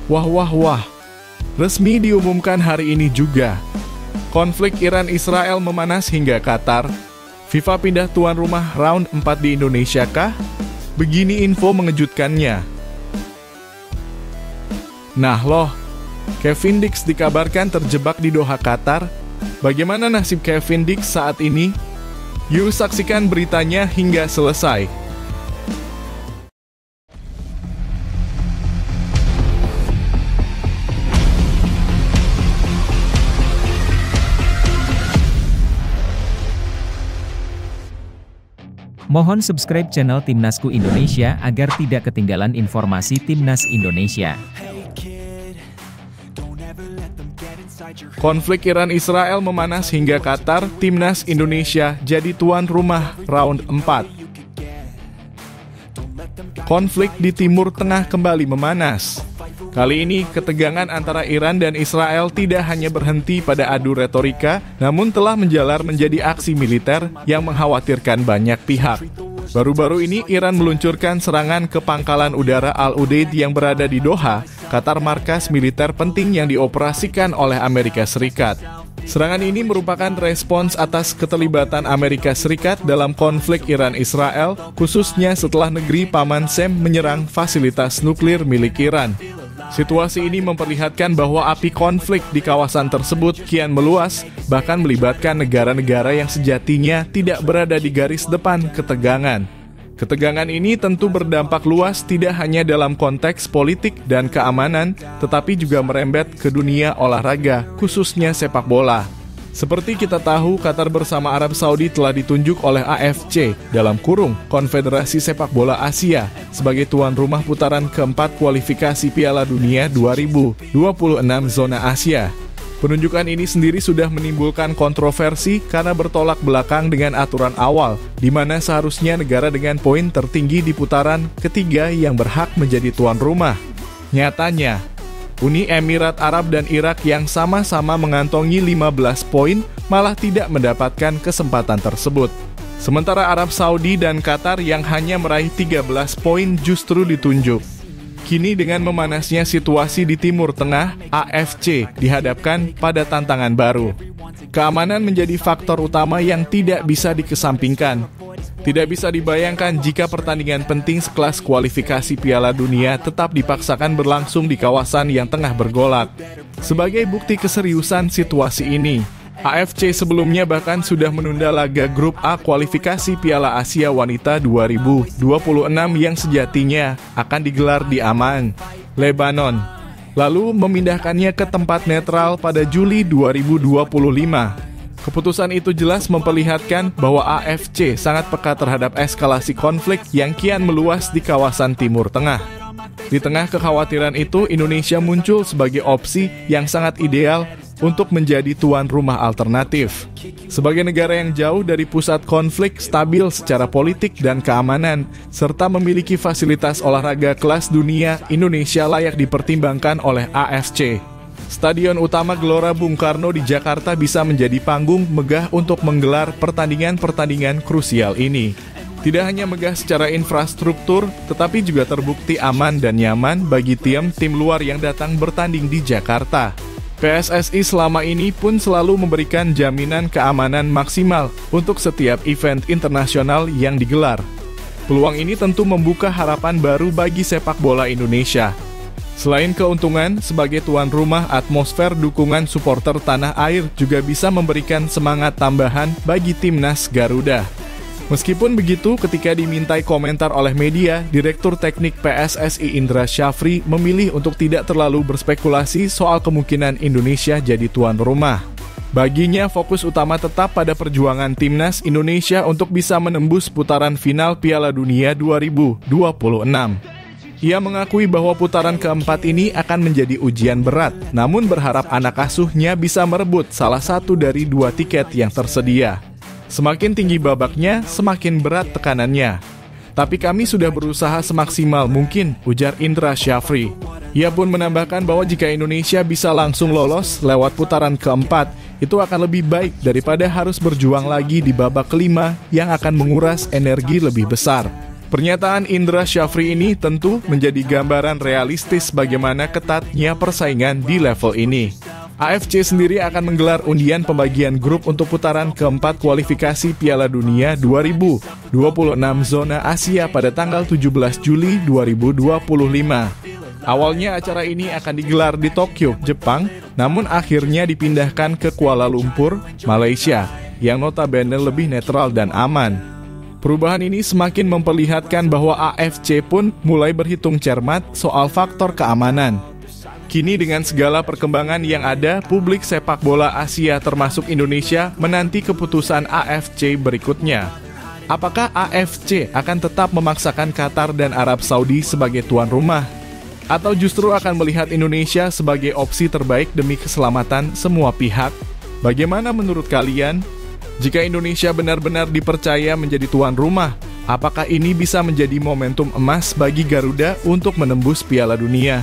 Wah wah wah, resmi diumumkan hari ini juga. Konflik Iran-Israel memanas hingga Qatar. FIFA pindah tuan rumah round 4 di Indonesia kah? Begini info mengejutkannya. Nah loh, Kevin Dix dikabarkan terjebak di Doha, Qatar. Bagaimana nasib Kevin Dix saat ini? Yuk saksikan beritanya hingga selesai. Mohon subscribe channel Timnasku Indonesia agar tidak ketinggalan informasi Timnas Indonesia. Konflik Iran-Israel memanas hingga Qatar, Timnas Indonesia jadi tuan rumah round 4. Konflik di Timur Tengah kembali memanas. Kali ini, ketegangan antara Iran dan Israel tidak hanya berhenti pada adu retorika, namun telah menjalar menjadi aksi militer yang mengkhawatirkan banyak pihak. Baru-baru ini, Iran meluncurkan serangan ke pangkalan udara Al-Udeid yang berada di Doha, Qatar, markas militer penting yang dioperasikan oleh Amerika Serikat. Serangan ini merupakan respons atas keterlibatan Amerika Serikat dalam konflik Iran-Israel, khususnya setelah negeri Paman Sam menyerang fasilitas nuklir milik Iran. Situasi ini memperlihatkan bahwa api konflik di kawasan tersebut kian meluas, bahkan melibatkan negara-negara yang sejatinya tidak berada di garis depan ketegangan. Ketegangan ini tentu berdampak luas tidak hanya dalam konteks politik dan keamanan, tetapi juga merembet ke dunia olahraga, khususnya sepak bola. Seperti kita tahu, Qatar bersama Arab Saudi telah ditunjuk oleh AFC dalam kurung Konfederasi Sepak Bola Asia sebagai tuan rumah putaran keempat kualifikasi Piala Dunia 2026 zona Asia. Penunjukan ini sendiri sudah menimbulkan kontroversi karena bertolak belakang dengan aturan awal, di mana seharusnya negara dengan poin tertinggi di putaran ketiga yang berhak menjadi tuan rumah. Nyatanya, Uni Emirat Arab dan Irak yang sama-sama mengantongi 15 poin malah tidak mendapatkan kesempatan tersebut. Sementara Arab Saudi dan Qatar yang hanya meraih 13 poin justru ditunjuk. Kini dengan memanasnya situasi di Timur Tengah, AFC dihadapkan pada tantangan baru. Keamanan menjadi faktor utama yang tidak bisa dikesampingkan. Tidak bisa dibayangkan jika pertandingan penting sekelas kualifikasi Piala Dunia tetap dipaksakan berlangsung di kawasan yang tengah bergolak. Sebagai bukti keseriusan situasi ini, AFC sebelumnya bahkan sudah menunda laga grup A kualifikasi Piala Asia Wanita 2026 yang sejatinya akan digelar di Amman, Lebanon, lalu memindahkannya ke tempat netral pada Juli 2025. Keputusan itu jelas memperlihatkan bahwa AFC sangat peka terhadap eskalasi konflik yang kian meluas di kawasan Timur Tengah. Di tengah kekhawatiran itu, Indonesia muncul sebagai opsi yang sangat ideal untuk menjadi tuan rumah alternatif. Sebagai negara yang jauh dari pusat konflik, stabil secara politik dan keamanan, serta memiliki fasilitas olahraga kelas dunia, Indonesia layak dipertimbangkan oleh AFC. Stadion utama Gelora Bung Karno di Jakarta bisa menjadi panggung megah untuk menggelar pertandingan-pertandingan krusial ini. Tidak hanya megah secara infrastruktur, tetapi juga terbukti aman dan nyaman bagi tim luar yang datang bertanding di Jakarta. PSSI selama ini pun selalu memberikan jaminan keamanan maksimal untuk setiap event internasional yang digelar. Peluang ini tentu membuka harapan baru bagi sepak bola Indonesia. Selain keuntungan, sebagai tuan rumah, atmosfer dukungan supporter tanah air juga bisa memberikan semangat tambahan bagi timnas Garuda. Meskipun begitu, ketika dimintai komentar oleh media, Direktur Teknik PSSI Indra Syafri memilih untuk tidak terlalu berspekulasi soal kemungkinan Indonesia jadi tuan rumah. Baginya, fokus utama tetap pada perjuangan timnas Indonesia untuk bisa menembus putaran final Piala Dunia 2026. Ia mengakui bahwa putaran keempat ini akan menjadi ujian berat, namun berharap anak asuhnya bisa merebut salah satu dari 2 tiket yang tersedia. Semakin tinggi babaknya, semakin berat tekanannya. Tapi kami sudah berusaha semaksimal mungkin, ujar Indra Syafri. Ia pun menambahkan bahwa jika Indonesia bisa langsung lolos lewat putaran keempat, itu akan lebih baik daripada harus berjuang lagi di babak kelima yang akan menguras energi lebih besar. Pernyataan Indra Syafri ini tentu menjadi gambaran realistis bagaimana ketatnya persaingan di level ini. AFC sendiri akan menggelar undian pembagian grup untuk putaran keempat kualifikasi Piala Dunia 2026 zona Asia pada tanggal 17 Juli 2025. Awalnya acara ini akan digelar di Tokyo, Jepang, namun akhirnya dipindahkan ke Kuala Lumpur, Malaysia, yang notabene lebih netral dan aman. Perubahan ini semakin memperlihatkan bahwa AFC pun mulai berhitung cermat soal faktor keamanan. Kini dengan segala perkembangan yang ada, publik sepak bola Asia termasuk Indonesia menanti keputusan AFC berikutnya. Apakah AFC akan tetap memaksakan Qatar dan Arab Saudi sebagai tuan rumah? Atau justru akan melihat Indonesia sebagai opsi terbaik demi keselamatan semua pihak? Bagaimana menurut kalian? Jika Indonesia benar-benar dipercaya menjadi tuan rumah, apakah ini bisa menjadi momentum emas bagi Garuda untuk menembus Piala Dunia?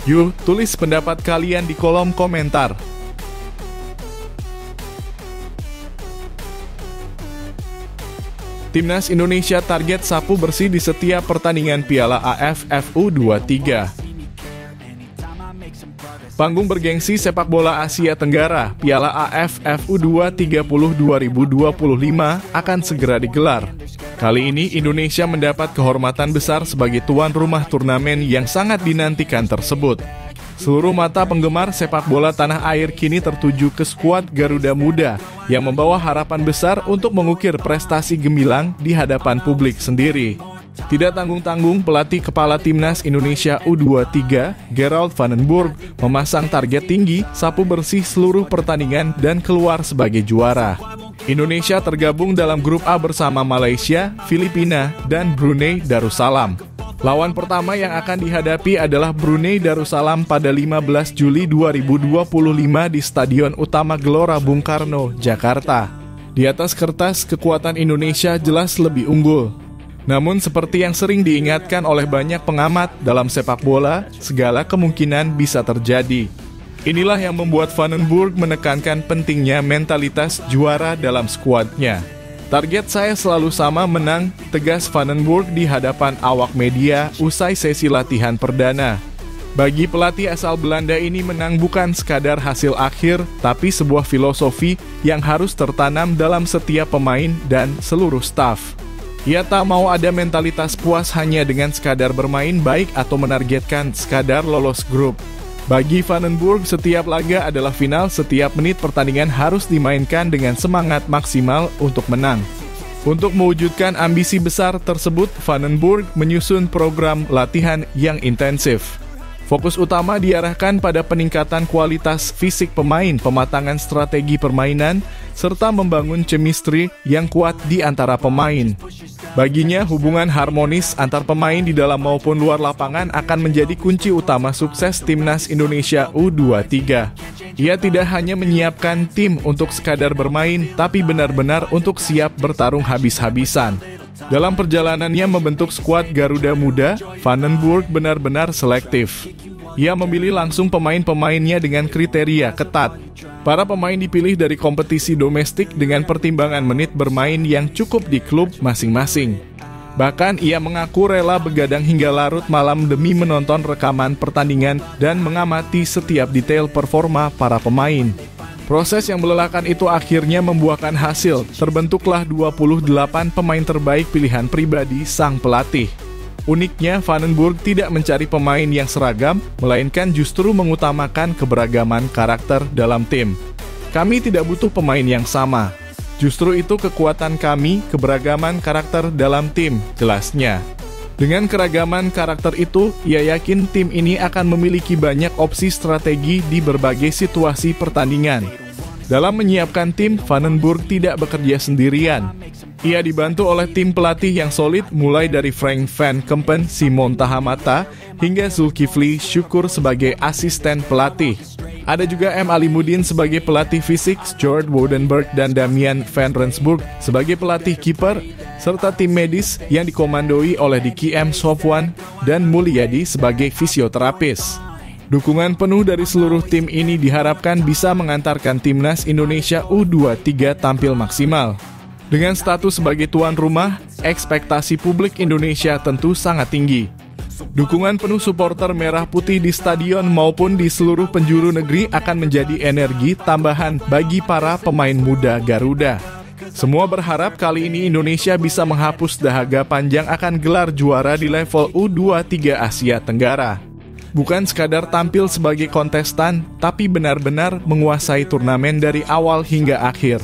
Yuk, tulis pendapat kalian di kolom komentar. Timnas Indonesia target sapu bersih di setiap pertandingan Piala AFF U23. Panggung bergengsi sepak bola Asia Tenggara, Piala AFF U20 2025 akan segera digelar. Kali ini Indonesia mendapat kehormatan besar sebagai tuan rumah turnamen yang sangat dinantikan tersebut. Seluruh mata penggemar sepak bola tanah air kini tertuju ke skuad Garuda Muda yang membawa harapan besar untuk mengukir prestasi gemilang di hadapan publik sendiri. Tidak tanggung-tanggung, pelatih kepala Timnas Indonesia U23, Gerald Vandenburg, memasang target tinggi, sapu bersih seluruh pertandingan dan keluar sebagai juara. Indonesia tergabung dalam grup A bersama Malaysia, Filipina, dan Brunei Darussalam. Lawan pertama yang akan dihadapi adalah Brunei Darussalam pada 15 Juli 2025 di Stadion Utama Gelora Bung Karno, Jakarta. Di atas kertas, kekuatan Indonesia jelas lebih unggul. Namun seperti yang sering diingatkan oleh banyak pengamat dalam sepak bola, segala kemungkinan bisa terjadi. Inilah yang membuat Vandenburg menekankan pentingnya mentalitas juara dalam skuadnya. Target saya selalu sama, menang, tegas Vandenburg di hadapan awak media usai sesi latihan perdana. Bagi pelatih asal Belanda ini, menang bukan sekadar hasil akhir, tapi sebuah filosofi yang harus tertanam dalam setiap pemain dan seluruh staf. Ia tak mau ada mentalitas puas hanya dengan sekadar bermain baik atau menargetkan sekadar lolos grup. Bagi Vandenburg, setiap laga adalah final, setiap menit pertandingan harus dimainkan dengan semangat maksimal untuk menang. Untuk mewujudkan ambisi besar tersebut, Vandenburg menyusun program latihan yang intensif. Fokus utama diarahkan pada peningkatan kualitas fisik pemain, pematangan strategi permainan, serta membangun chemistry yang kuat di antara pemain. Baginya, hubungan harmonis antar pemain di dalam maupun luar lapangan akan menjadi kunci utama sukses Timnas Indonesia U23. Ia tidak hanya menyiapkan tim untuk sekadar bermain, tapi benar-benar untuk siap bertarung habis-habisan. Dalam perjalanannya membentuk skuad Garuda Muda, Vandenburg benar-benar selektif. Ia memilih langsung pemain-pemainnya dengan kriteria ketat. Para pemain dipilih dari kompetisi domestik dengan pertimbangan menit bermain yang cukup di klub masing-masing. Bahkan ia mengaku rela begadang hingga larut malam demi menonton rekaman pertandingan dan mengamati setiap detail performa para pemain. Proses yang melelahkan itu akhirnya membuahkan hasil. Terbentuklah 28 pemain terbaik pilihan pribadi sang pelatih. Uniknya, Vandenburg tidak mencari pemain yang seragam, melainkan justru mengutamakan keberagaman karakter dalam tim. Kami tidak butuh pemain yang sama. Justru itu kekuatan kami, keberagaman karakter dalam tim, jelasnya. Dengan keragaman karakter itu, ia yakin tim ini akan memiliki banyak opsi strategi di berbagai situasi pertandingan. Dalam menyiapkan tim, Vandenburg tidak bekerja sendirian. Ia dibantu oleh tim pelatih yang solid mulai dari Frank van Kempen, Simon Tahamata, hingga Zulkifli Syukur sebagai asisten pelatih. Ada juga M. Alimuddin sebagai pelatih fisik, Stuart Wodenberg dan Damian van Rensburg sebagai pelatih kiper, serta tim medis yang dikomandoi oleh Diki M. Sofwan dan Mulyadi sebagai fisioterapis. Dukungan penuh dari seluruh tim ini diharapkan bisa mengantarkan Timnas Indonesia U23 tampil maksimal. Dengan status sebagai tuan rumah, ekspektasi publik Indonesia tentu sangat tinggi. Dukungan penuh supporter merah putih di stadion maupun di seluruh penjuru negeri akan menjadi energi tambahan bagi para pemain muda Garuda. Semua berharap kali ini Indonesia bisa menghapus dahaga panjang akan gelar juara di level U23 Asia Tenggara. Bukan sekadar tampil sebagai kontestan, tapi benar-benar menguasai turnamen dari awal hingga akhir.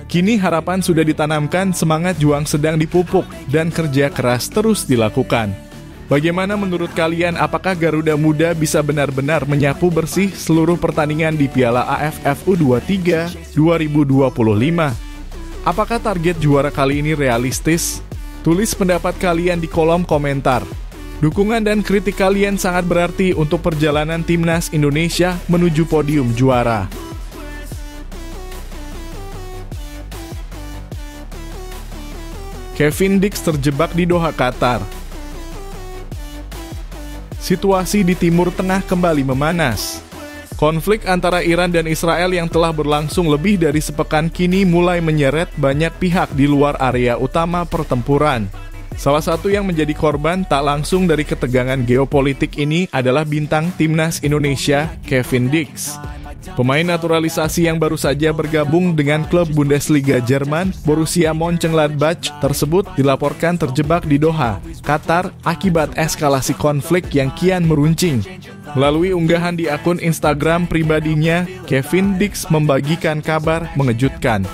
Kini harapan sudah ditanamkan, semangat juang sedang dipupuk, dan kerja keras terus dilakukan. Bagaimana menurut kalian, apakah Garuda Muda bisa benar-benar menyapu bersih seluruh pertandingan di Piala AFF U23 2025? Apakah target juara kali ini realistis? Tulis pendapat kalian di kolom komentar. Dukungan dan kritik kalian sangat berarti untuk perjalanan Timnas Indonesia menuju podium juara. Kevin Dix terjebak di Doha, Qatar. Situasi di Timur Tengah kembali memanas. Konflik antara Iran dan Israel yang telah berlangsung lebih dari sepekan kini mulai menyeret banyak pihak di luar area utama pertempuran. Salah satu yang menjadi korban tak langsung dari ketegangan geopolitik ini adalah bintang Timnas Indonesia, Kevin Dix. Pemain naturalisasi yang baru saja bergabung dengan klub Bundesliga Jerman, Borussia Mönchengladbach tersebut dilaporkan terjebak di Doha, Qatar akibat eskalasi konflik yang kian meruncing. Melalui unggahan di akun Instagram pribadinya, Kevin Dix membagikan kabar mengejutkan.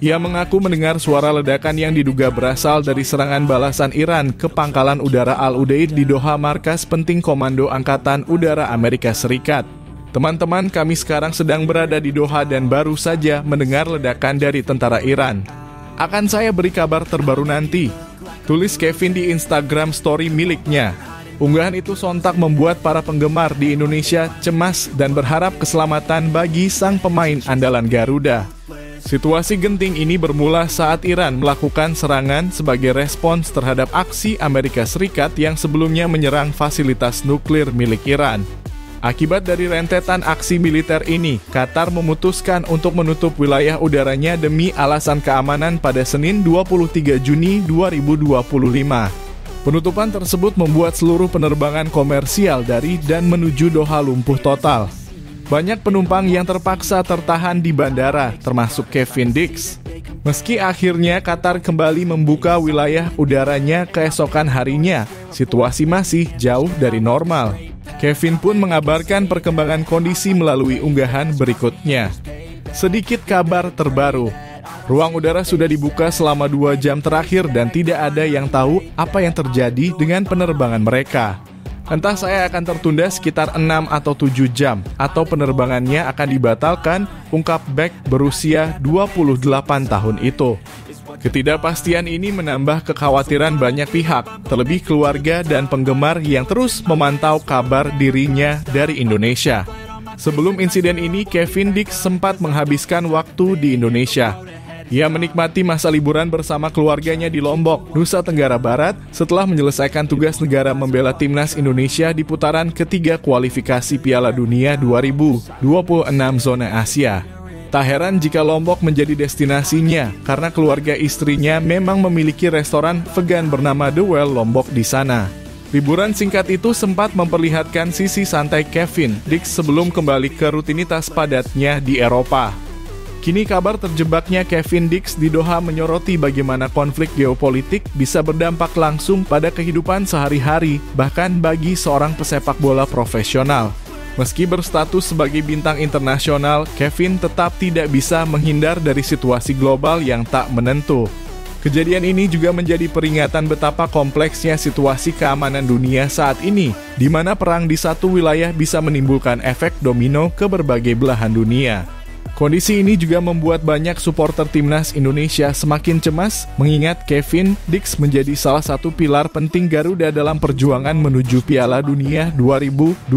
Ia mengaku mendengar suara ledakan yang diduga berasal dari serangan balasan Iran ke pangkalan udara Al-Udeid di Doha, markas penting Komando Angkatan Udara Amerika Serikat. Teman-teman, kami sekarang sedang berada di Doha dan baru saja mendengar ledakan dari tentara Iran. Akan saya beri kabar terbaru nanti, tulis Kevin di Instagram story miliknya. Unggahan itu sontak membuat para penggemar di Indonesia cemas dan berharap keselamatan bagi sang pemain andalan Garuda. Situasi genting ini bermula saat Iran melakukan serangan sebagai respons terhadap aksi Amerika Serikat yang sebelumnya menyerang fasilitas nuklir milik Iran. Akibat dari rentetan aksi militer ini, Qatar memutuskan untuk menutup wilayah udaranya demi alasan keamanan pada Senin 23 Juni 2025. Penutupan tersebut membuat seluruh penerbangan komersial dari dan menuju Doha lumpuh total. Banyak penumpang yang terpaksa tertahan di bandara, termasuk Kevin Dix. Meski akhirnya Qatar kembali membuka wilayah udaranya keesokan harinya, situasi masih jauh dari normal. Kevin pun mengabarkan perkembangan kondisi melalui unggahan berikutnya. Sedikit kabar terbaru. Ruang udara sudah dibuka selama 2 jam terakhir dan tidak ada yang tahu apa yang terjadi dengan penerbangan mereka. Entah saya akan tertunda sekitar 6 atau 7 jam, atau penerbangannya akan dibatalkan, ungkap Beck berusia 28 tahun itu. Ketidakpastian ini menambah kekhawatiran banyak pihak, terlebih keluarga dan penggemar yang terus memantau kabar dirinya dari Indonesia. Sebelum insiden ini, Kevin Dix sempat menghabiskan waktu di Indonesia. Ia menikmati masa liburan bersama keluarganya di Lombok, Nusa Tenggara Barat, setelah menyelesaikan tugas negara membela Timnas Indonesia di putaran ketiga kualifikasi Piala Dunia 2026 zona Asia. Tak heran jika Lombok menjadi destinasinya, karena keluarga istrinya memang memiliki restoran vegan bernama The Well Lombok di sana. Liburan singkat itu sempat memperlihatkan sisi santai Kevin Dix sebelum kembali ke rutinitas padatnya di Eropa. Kini kabar terjebaknya Kevin Dix di Doha menyoroti bagaimana konflik geopolitik bisa berdampak langsung pada kehidupan sehari-hari, bahkan bagi seorang pesepak bola profesional. Meski berstatus sebagai bintang internasional, Kevin tetap tidak bisa menghindar dari situasi global yang tak menentu. Kejadian ini juga menjadi peringatan betapa kompleksnya situasi keamanan dunia saat ini, di mana perang di satu wilayah bisa menimbulkan efek domino ke berbagai belahan dunia. Kondisi ini juga membuat banyak supporter Timnas Indonesia semakin cemas, mengingat Kevin Dix menjadi salah satu pilar penting Garuda dalam perjuangan menuju Piala Dunia 2026.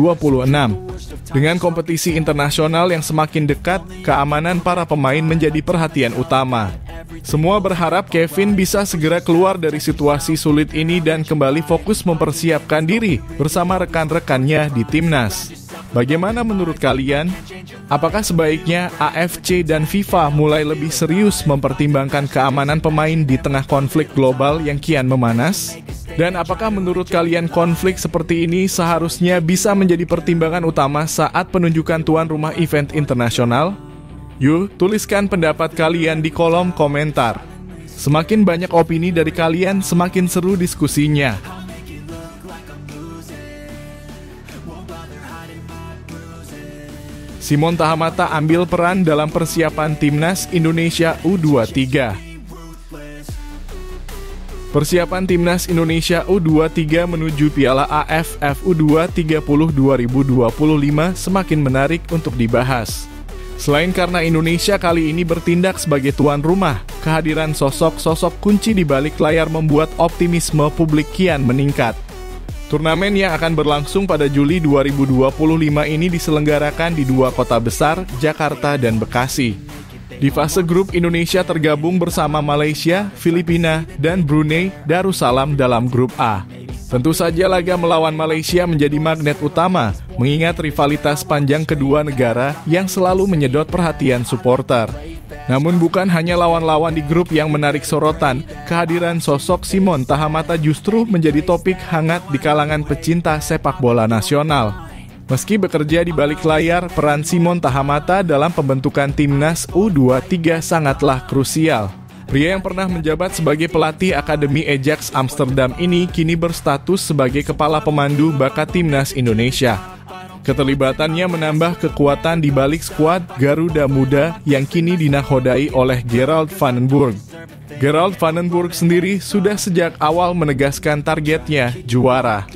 Dengan kompetisi internasional yang semakin dekat, keamanan para pemain menjadi perhatian utama. Semua berharap Kevin bisa segera keluar dari situasi sulit ini dan kembali fokus mempersiapkan diri bersama rekan-rekannya di Timnas. Bagaimana menurut kalian? Apakah sebaiknya AFC dan FIFA mulai lebih serius mempertimbangkan keamanan pemain di tengah konflik global yang kian memanas? Dan apakah menurut kalian konflik seperti ini seharusnya bisa menjadi pertimbangan utama saat penunjukan tuan rumah event internasional? Yuk, tuliskan pendapat kalian di kolom komentar. Semakin banyak opini dari kalian, semakin seru diskusinya. Simon Tahamata ambil peran dalam persiapan Timnas Indonesia U23. Persiapan Timnas Indonesia U23 menuju Piala AFF U20 2025 semakin menarik untuk dibahas. Selain karena Indonesia kali ini bertindak sebagai tuan rumah, kehadiran sosok-sosok kunci di balik layar membuat optimisme publik kian meningkat. Turnamen yang akan berlangsung pada Juli 2025 ini diselenggarakan di dua kota besar, Jakarta dan Bekasi. Di fase grup, Indonesia tergabung bersama Malaysia, Filipina, dan Brunei Darussalam dalam grup A. Tentu saja laga melawan Malaysia menjadi magnet utama, mengingat rivalitas panjang kedua negara yang selalu menyedot perhatian supporter. Namun bukan hanya lawan-lawan di grup yang menarik sorotan, kehadiran sosok Simon Tahamata justru menjadi topik hangat di kalangan pecinta sepak bola nasional. Meski bekerja di balik layar, peran Simon Tahamata dalam pembentukan Timnas U23 sangatlah krusial. Pria yang pernah menjabat sebagai pelatih Akademi Ajax Amsterdam ini kini berstatus sebagai kepala pemandu bakat Timnas Indonesia. Keterlibatannya menambah kekuatan di balik skuad Garuda Muda yang kini dinakodai oleh Gerald van den Burg. Gerald van den Burg sendiri sudah sejak awal menegaskan targetnya juara.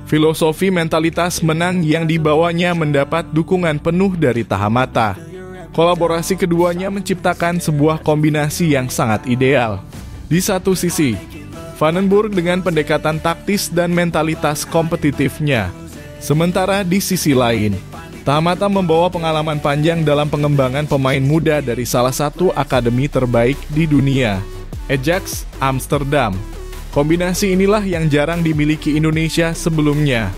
Filosofi mentalitas menang yang dibawanya mendapat dukungan penuh dari Tahamata. Kolaborasi keduanya menciptakan sebuah kombinasi yang sangat ideal. Di satu sisi, Van den Burg dengan pendekatan taktis dan mentalitas kompetitifnya. Sementara di sisi lain, Tahamata membawa pengalaman panjang dalam pengembangan pemain muda dari salah satu akademi terbaik di dunia, Ajax Amsterdam. Kombinasi inilah yang jarang dimiliki Indonesia sebelumnya.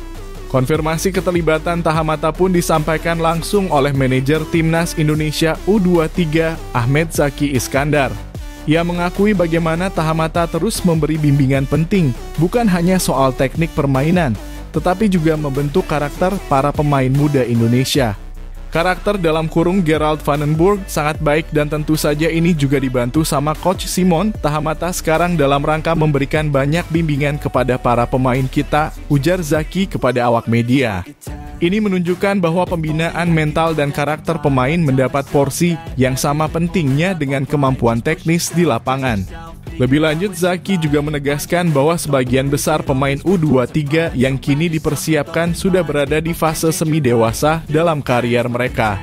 Konfirmasi keterlibatan Tahamata pun disampaikan langsung oleh manajer Timnas Indonesia U23 Ahmed Zaki Iskandar. Ia mengakui bagaimana Tahamata terus memberi bimbingan penting, bukan hanya soal teknik permainan, tetapi juga membentuk karakter para pemain muda Indonesia. Karakter dalam kurung Gerald van den Burg sangat baik dan tentu saja ini juga dibantu sama Coach Simon Tahamata sekarang dalam rangka memberikan banyak bimbingan kepada para pemain kita, ujar Zaki kepada awak media. Ini menunjukkan bahwa pembinaan mental dan karakter pemain mendapat porsi yang sama pentingnya dengan kemampuan teknis di lapangan. Lebih lanjut, Zaki juga menegaskan bahwa sebagian besar pemain U23 yang kini dipersiapkan sudah berada di fase semi dewasa dalam karier mereka.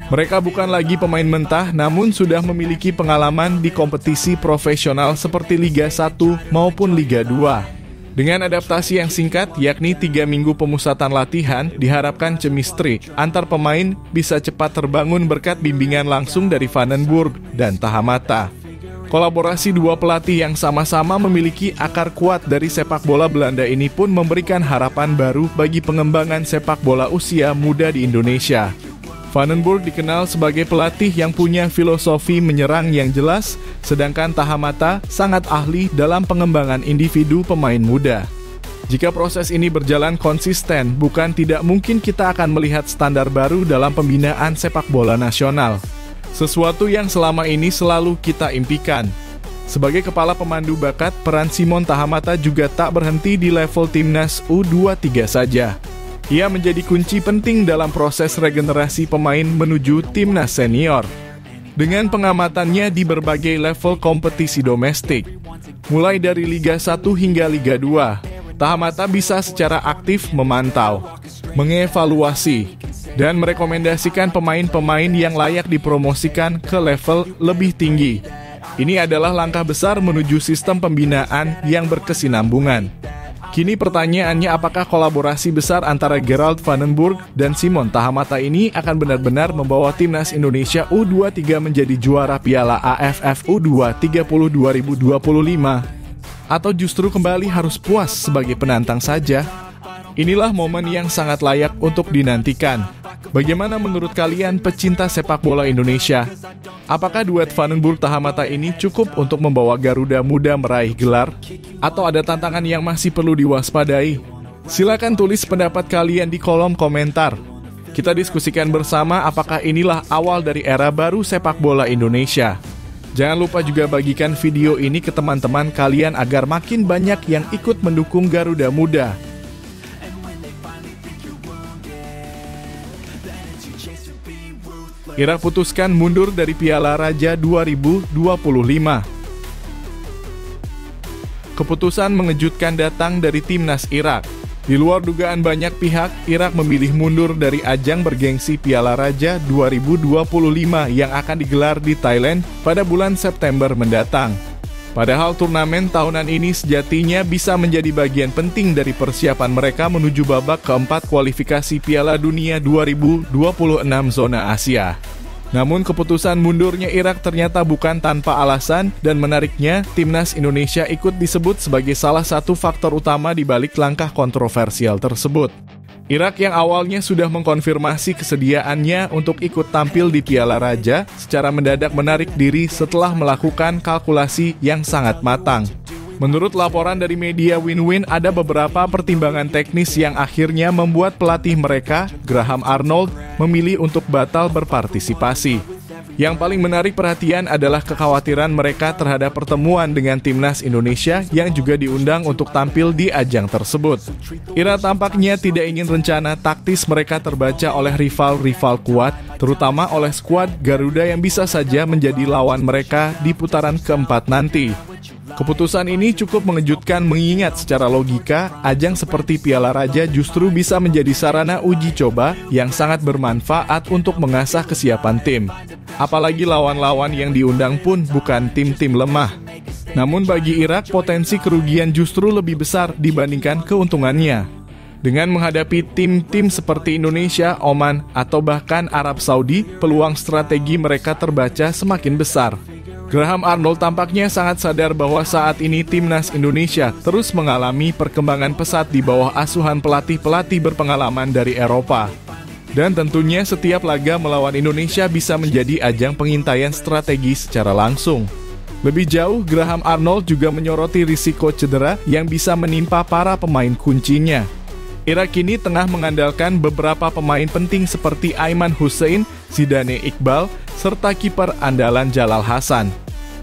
Mereka bukan lagi pemain mentah, namun sudah memiliki pengalaman di kompetisi profesional seperti Liga 1 maupun Liga 2. Dengan adaptasi yang singkat, yakni 3 minggu pemusatan latihan, diharapkan chemistry antar pemain bisa cepat terbangun berkat bimbingan langsung dari Van den Burg dan Tahamata. Kolaborasi dua pelatih yang sama-sama memiliki akar kuat dari sepak bola Belanda ini pun memberikan harapan baru bagi pengembangan sepak bola usia muda di Indonesia. Van den Burg dikenal sebagai pelatih yang punya filosofi menyerang yang jelas, sedangkan Tahamata sangat ahli dalam pengembangan individu pemain muda. Jika proses ini berjalan konsisten, bukan tidak mungkin kita akan melihat standar baru dalam pembinaan sepak bola nasional. Sesuatu yang selama ini selalu kita impikan. Sebagai kepala pemandu bakat, peran Simon Tahamata juga tak berhenti di level Timnas U23 saja. Ia menjadi kunci penting dalam proses regenerasi pemain menuju Timnas senior. Dengan pengamatannya di berbagai level kompetisi domestik, mulai dari Liga 1 hingga Liga 2, Tahamata bisa secara aktif memantau, mengevaluasi, dan merekomendasikan pemain-pemain yang layak dipromosikan ke level lebih tinggi. Ini adalah langkah besar menuju sistem pembinaan yang berkesinambungan. Kini pertanyaannya, apakah kolaborasi besar antara Gerald van den Burg dan Simon Tahamata ini akan benar-benar membawa Timnas Indonesia U23 menjadi juara Piala AFF U20 2025? Atau justru kembali harus puas sebagai penantang saja? Inilah momen yang sangat layak untuk dinantikan. Bagaimana menurut kalian pecinta sepak bola Indonesia? Apakah duet Vandenburg Tahamata ini cukup untuk membawa Garuda Muda meraih gelar? Atau ada tantangan yang masih perlu diwaspadai? Silakan tulis pendapat kalian di kolom komentar. Kita diskusikan bersama apakah inilah awal dari era baru sepak bola Indonesia. Jangan lupa juga bagikan video ini ke teman-teman kalian agar makin banyak yang ikut mendukung Garuda Muda. Irak putuskan mundur dari Piala Raja 2025. Keputusan mengejutkan datang dari timnas Irak. Di luar dugaan banyak pihak, Irak memilih mundur dari ajang bergengsi Piala Raja 2025 yang akan digelar di Thailand pada bulan September mendatang. Padahal turnamen tahunan ini sejatinya bisa menjadi bagian penting dari persiapan mereka menuju babak keempat kualifikasi Piala Dunia 2026 zona Asia. Namun keputusan mundurnya Irak ternyata bukan tanpa alasan, dan menariknya timnas Indonesia ikut disebut sebagai salah satu faktor utama di balik langkah kontroversial tersebut. Irak yang awalnya sudah mengkonfirmasi kesediaannya untuk ikut tampil di Piala Raja, secara mendadak menarik diri setelah melakukan kalkulasi yang sangat matang. Menurut laporan dari media Win-Win, ada beberapa pertimbangan teknis yang akhirnya membuat pelatih mereka, Graham Arnold, memilih untuk batal berpartisipasi. Yang paling menarik perhatian adalah kekhawatiran mereka terhadap pertemuan dengan timnas Indonesia yang juga diundang untuk tampil di ajang tersebut. Irak tampaknya tidak ingin rencana taktis mereka terbaca oleh rival-rival kuat, terutama oleh skuad Garuda yang bisa saja menjadi lawan mereka di putaran keempat nanti. Keputusan ini cukup mengejutkan mengingat secara logika, ajang seperti Piala Raja justru bisa menjadi sarana uji coba yang sangat bermanfaat untuk mengasah kesiapan tim. Apalagi lawan-lawan yang diundang pun bukan tim-tim lemah. Namun bagi Irak, potensi kerugian justru lebih besar dibandingkan keuntungannya. Dengan menghadapi tim-tim seperti Indonesia, Oman, atau bahkan Arab Saudi, peluang strategi mereka terbaca semakin besar. Graham Arnold tampaknya sangat sadar bahwa saat ini timnas Indonesia terus mengalami perkembangan pesat di bawah asuhan pelatih-pelatih berpengalaman dari Eropa. Dan tentunya setiap laga melawan Indonesia bisa menjadi ajang pengintaian strategi secara langsung. Lebih jauh, Graham Arnold juga menyoroti risiko cedera yang bisa menimpa para pemain kuncinya. Irak kini tengah mengandalkan beberapa pemain penting seperti Aiman Hussein, Zidane Iqbal, serta kiper andalan Jalal Hasan.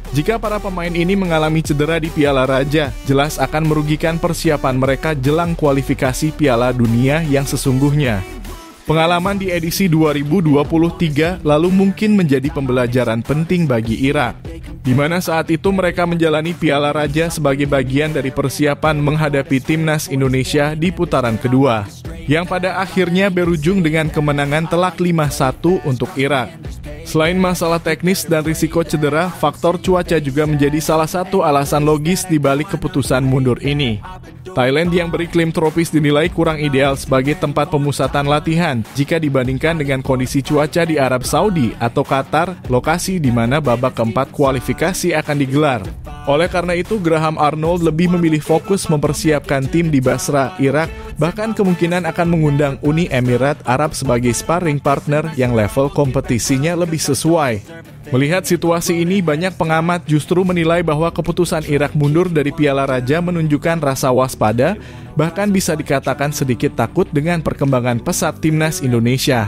Jika para pemain ini mengalami cedera di Piala Raja, jelas akan merugikan persiapan mereka jelang kualifikasi Piala Dunia yang sesungguhnya. Pengalaman di edisi 2023 lalu mungkin menjadi pembelajaran penting bagi Irak, di mana saat itu mereka menjalani Piala Raja sebagai bagian dari persiapan menghadapi timnas Indonesia di putaran kedua, yang pada akhirnya berujung dengan kemenangan telak 5-1 untuk Irak. Selain masalah teknis dan risiko cedera, faktor cuaca juga menjadi salah satu alasan logis di balik keputusan mundur ini. Thailand yang beriklim tropis dinilai kurang ideal sebagai tempat pemusatan latihan jika dibandingkan dengan kondisi cuaca di Arab Saudi atau Qatar, lokasi di mana babak keempat kualifikasi akan digelar. Oleh karena itu, Graham Arnold lebih memilih fokus mempersiapkan tim di Basra, Irak, bahkan kemungkinan akan mengundang Uni Emirat Arab sebagai sparring partner yang level kompetisinya lebih sesuai. Melihat situasi ini, banyak pengamat justru menilai bahwa keputusan Irak mundur dari Piala Raja menunjukkan rasa waspada, bahkan bisa dikatakan sedikit takut dengan perkembangan pesat timnas Indonesia.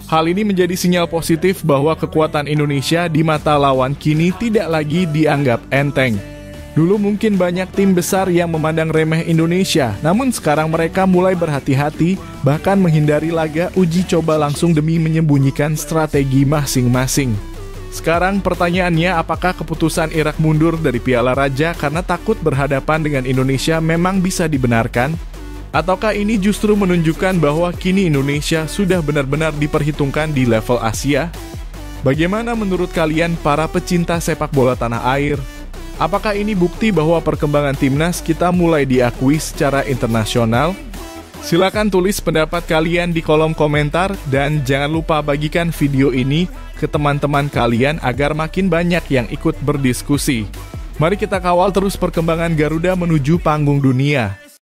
Hal ini menjadi sinyal positif bahwa kekuatan Indonesia di mata lawan kini tidak lagi dianggap enteng. Dulu mungkin banyak tim besar yang memandang remeh Indonesia, namun sekarang mereka mulai berhati-hati, bahkan menghindari laga uji coba langsung demi menyembunyikan strategi masing-masing. Sekarang pertanyaannya, apakah keputusan Irak mundur dari Piala Raja karena takut berhadapan dengan Indonesia memang bisa dibenarkan? Ataukah ini justru menunjukkan bahwa kini Indonesia sudah benar-benar diperhitungkan di level Asia? Bagaimana menurut kalian para pecinta sepak bola tanah air? Apakah ini bukti bahwa perkembangan timnas kita mulai diakui secara internasional? Silakan tulis pendapat kalian di kolom komentar dan jangan lupa bagikan video ini ke teman-teman kalian agar makin banyak yang ikut berdiskusi. Mari kita kawal terus perkembangan Garuda menuju panggung dunia.